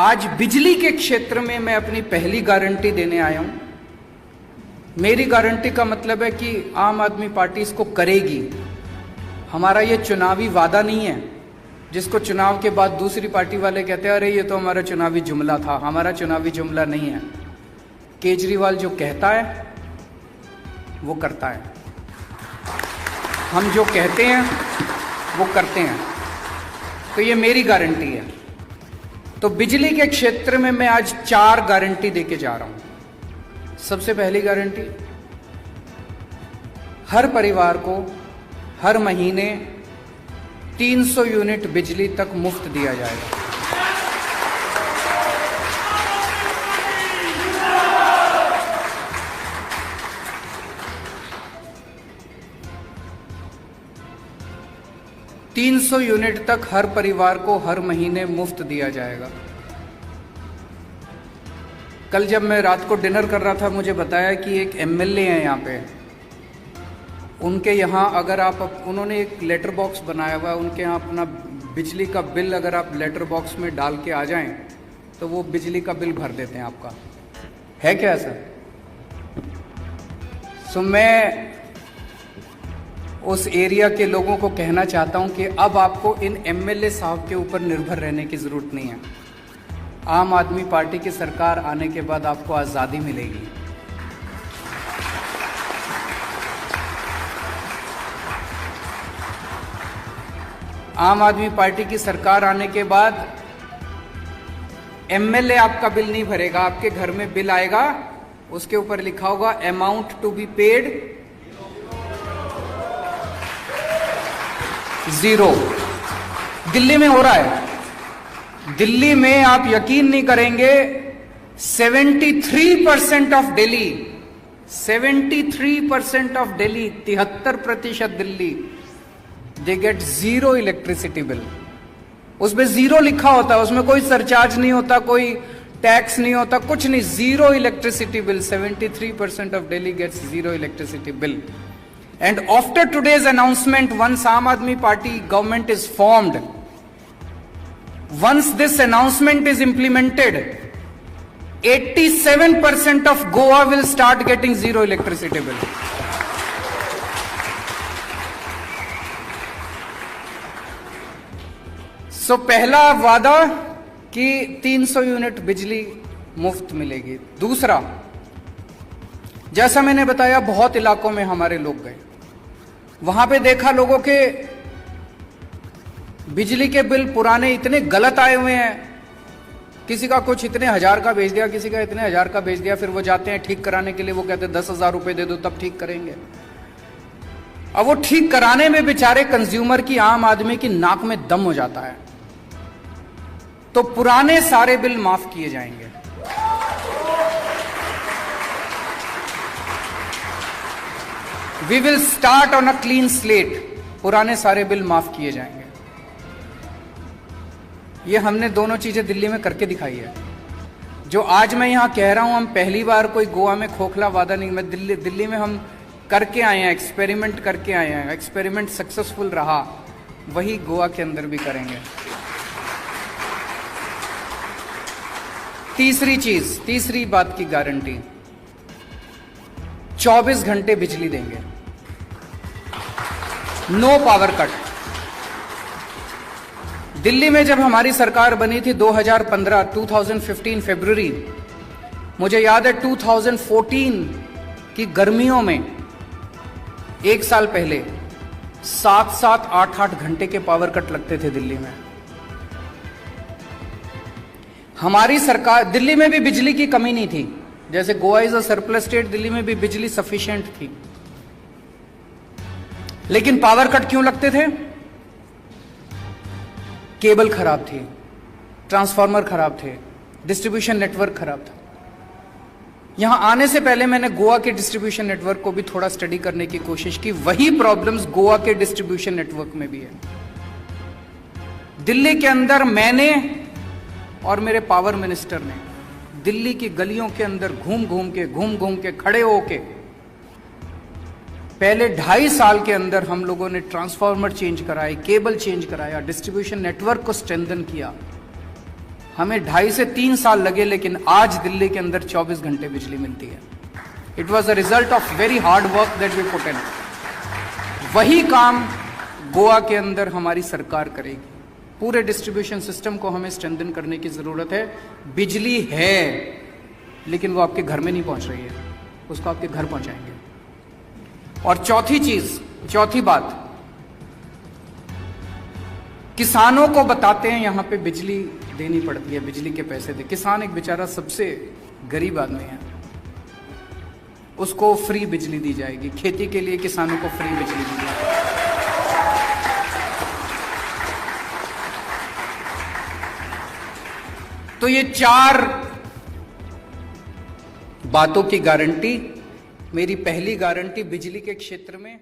आज बिजली के क्षेत्र में मैं अपनी पहली गारंटी देने आया हूं। मेरी गारंटी का मतलब है कि आम आदमी पार्टी इसको करेगी। हमारा ये चुनावी वादा नहीं है जिसको चुनाव के बाद दूसरी पार्टी वाले कहते हैं अरे ये तो हमारा चुनावी जुमला था। हमारा चुनावी जुमला नहीं है। केजरीवाल जो कहता है वो करता है, हम जो कहते हैं वो करते हैं। तो ये मेरी गारंटी है। तो बिजली के क्षेत्र में मैं आज 4 गारंटी देके जा रहा हूं। सबसे पहली गारंटी, हर परिवार को हर महीने 300 यूनिट बिजली तक मुफ्त दिया जाएगा। $300 यूनिट तक हर परिवार को हर महीने मुफ्त दिया जाएगा। कल जब मैं रात को डिनर कर रहा था मुझे बताया कि एक एमएलए हैं यहाँ पे, उनके यहाँ अगर आप उन्होंने एक लेटर बॉक्स बनाया हुआ है, उनके यहाँ अपना बिजली का बिल अगर आप लेटर बॉक्स में डाल के आ जाएं तो वो बिजली का बिल भर देते हैं आपका। है क्या ऐसा? सो मैं उस एरिया के लोगों को कहना चाहता हूं कि अब आपको इन एमएलए साहब के ऊपर निर्भर रहने की जरूरत नहीं है। आम आदमी पार्टी की सरकार आने के बाद आपको आजादी मिलेगी। आम आदमी पार्टी की सरकार आने के बाद एमएलए आपका बिल नहीं भरेगा। आपके घर में बिल आएगा, उसके ऊपर लिखा होगा amount to be paid 0। Delhi में हो रहा है। दिल्ली में आप यकीन नहीं करेंगे 73% of Delhi 73% of Delhi 73% Delhi they get 0 electricity bill. उसमें 0 लिखा होता है, उसमें कोई सरचार्ज नहीं होता, कोई टैक्स नहीं होता, कुछ नहीं। 0 electricity bill. 73% of Delhi gets 0 electricity bill. And after today's announcement, once Aam Aadmi Party government is formed, once this announcement is implemented, 87% of Goa will start getting 0 electricity bill. So पहला वादा कि 300 unit बिजली मुफ्त मिलेगी। दूसरा, जैसा मैंने बताया बहुत इलाकों में हमारे लोग गए, वहां पे देखा लोगों के बिजली के बिल पुराने इतने गलत आए हुए हैं। किसी का कुछ इतने हजार का भेज दिया, किसी का इतने हजार का भेज दिया। फिर वो जाते हैं ठीक कराने के लिए, वो कहते हैं 10,000 रुपए दे दो तब ठीक करेंगे। अब वो ठीक कराने में बेचारे कंज्यूमर की, आम आदमी की नाक में दम हो जाता है। तो पुराने सारे बिल माफ किए जाएंगे। We will start on a clean slate. पुराने सारे बिल माफ किए जाएंगे। ये हमने दोनों चीजें दिल्ली में करके दिखाई है। जो आज मैं यहां कह रहा हूं, हम पहली बार कोई गोवा में खोखला वादा नहीं, मैं दिल्ली में हम करके आए हैं, एक्सपेरिमेंट करके आए हैं। एक्सपेरिमेंट सक्सेसफुल रहा, वही गोवा के अंदर भी करेंगे। तीसरी चीज, तीसरी बात की गारंटी, 24 घंटे बिजली देंगे, नो पावर कट। दिल्ली में जब हमारी सरकार बनी थी 2015 फरवरी, मुझे याद है 2014 की गर्मियों में, एक साल पहले 7-7, 8-8 घंटे के पावर कट लगते थे दिल्ली में। हमारी सरकार, दिल्ली में भी बिजली की कमी नहीं थी। जैसे Goa is a surplus state, Delhi में भी बिजली सफिशिएंट थी। लेकिन पावर कट क्यों लगते थे? केबल खराब थी, ट्रांसफार्मर खराब थे, डिस्ट्रीब्यूशन नेटवर्क खराब था। यहां आने से पहले मैंने गोवा के डिस्ट्रीब्यूशन नेटवर्क को भी थोड़ा स्टडी करने की कोशिश की। वही प्रॉब्लम्स गोवा के डिस्ट्रीब्यूशन नेटवर्क में भी है। दिल्ली के अंदर मैंने और मेरे पावर मिनिस्टर ने दिल्ली की गलियों के अंदर घूम घूम के खड़े होके पहले 2.5 साल के अंदर हम लोगों ने ट्रांसफार्मर चेंज कराए, केबल चेंज कराया, डिस्ट्रीब्यूशन नेटवर्क को स्ट्रेंथन किया। हमें 2.5 से 3 साल लगे, लेकिन आज दिल्ली के अंदर 24 घंटे बिजली मिलती है। It was a result of very hard work that we put in. वही काम गोवा के अंदर हमारी सरकार करेगी। पूरे डिस्ट्रीब्यूशन सिस्टम को हमें स्ट्रेंथन करने की जरूरत है। बिजली है, लेकिन वो आपके घर में नहीं पहुंच रही है, उसको आपके घर पहुंचाएंगे। और चौथी बात, किसानों को बताते हैं यहां पे बिजली देनी पड़ती है, बिजली के पैसे दे। किसान एक बेचारा सबसे गरीब आदमी है, उसको फ्री बिजली दी जाएगी। खेती के लिए किसानों को फ्री बिजली दी जाएगी। तो ये 4 बातों की गारंटी, मेरी पहली गारंटी बिजली के क्षेत्र में